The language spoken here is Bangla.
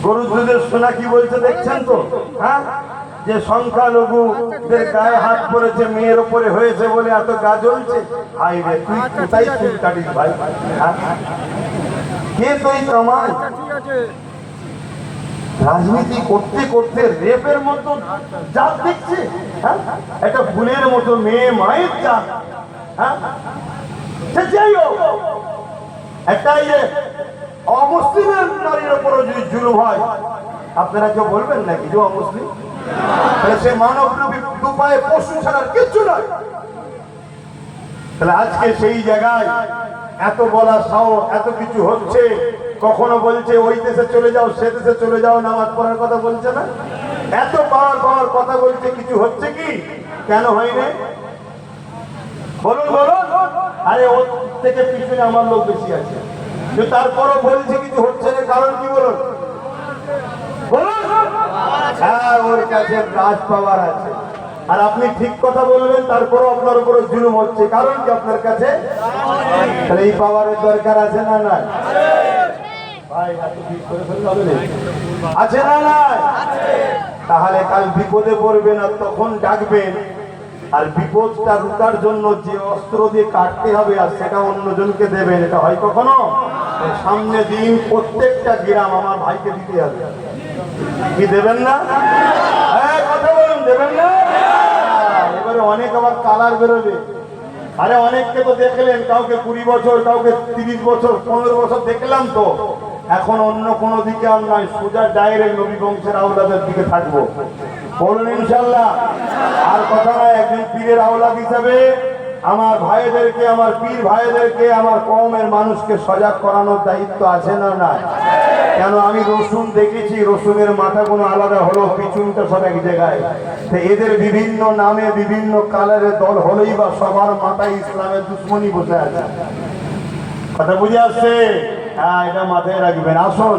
গরুর দুধের সোনা কি বলছে দেখছেন তো? হ্যাঁ, যে সংখ্যালঘুদের গায়ে হাত পড়েছে, মেয়ের উপরে হয়েছে বলে এত গা জ্বলছে। ভাই রে, তুই কোথায় চুল কাটিস ভাই? কে তুই কামাই? রাজনীতি করতে করতে রেপের মতো জাত দেখছে। হ্যাঁ, একটা ফুলের মতো মেয়ে, মায়ের জাত। হ্যাঁ, যাই হোক, একটাই যে অমুসলিমের নারীর উপরে যদি জুলুম হয়, আপনারা কেউ বলবেন নাকি যে অমুসলিম? সে মানব দুপায়ে পশু ছাড়ার কিচ্ছু নয়। তাহলে আজকে সেই জায়গায় এত বলা সাহস, এত কিছু হচ্ছে, কখনো বলছে ওই দেশে চলে যাও, সে দেশে চলে যাও, নামাজ পড়ার কথা বলছে না? এত পাওয়ার কথা বলছে, কিছু হচ্ছে কি? কেন হয়নি বলুন বলুন? আরে ওর থেকে পিছনে আমার লোক বেশি আছে, তারপরও বলছে কিছু হচ্ছে না। কারণ কি বলুন বলুন? হ্যাঁ, ওর কাছে রাজ পাওয়ার আছে। আর আপনি ঠিক কথা বলবেন, তারপরও আপনার উপরে জুলুম হচ্ছে। কারণ কি? আপনার কাছে এই পাওয়ারের দরকার আছে না নাই? ভাই আছে না নাই? তাহলে কাল বিপদে পড়বেন আর তখন ডাকবেন, আর বিপদটা রুকার জন্য যে অস্ত্র দিয়ে কাটতে হবে আর সেটা অন্যজনকে দেবেন। এটা হয় কখনো? সামনে দিন প্রত্যেকটা গ্রাম আমার ভাইকে দিতে হবে। কি দেবেন না? কথা বলুন, দেবেন না? এবারে অনেক আবার কালার বেরোবে। আরে অনেককে তো দেখলেন, কাউকে 20 বছর, কাউকে 30 বছর, 15 বছর দেখলাম তো। এখন অন্য কোনো দিকে আর নয়, সোজা ডাইরেক্ট নবী বংশের আওলাদের দিকে থাকবো। বলুন ইনশাল্লাহ। আর কথা নয়, একদিন পীরের আওলাদ হিসাবে আমার ভাইদেরকে, আমার পীর ভাইদেরকে, আমার কওমের মানুষকে সজাগ করানোর দায়িত্ব আছে না নাই? কেন? আমি রসুন দেখেছি, রসুনের মাথা কোনো আলাদা হলো, পিছনটা সব এক জায়গায়। এদের বিভিন্ন নামে বিভিন্ন কালারের দল হলেই বা সবার মাথায় ইসলামের দুশ্মনী বসে আছে। কথা বুঝে আসছে? হ্যাঁ, এটা মাথায় রাখবেন। আসুন।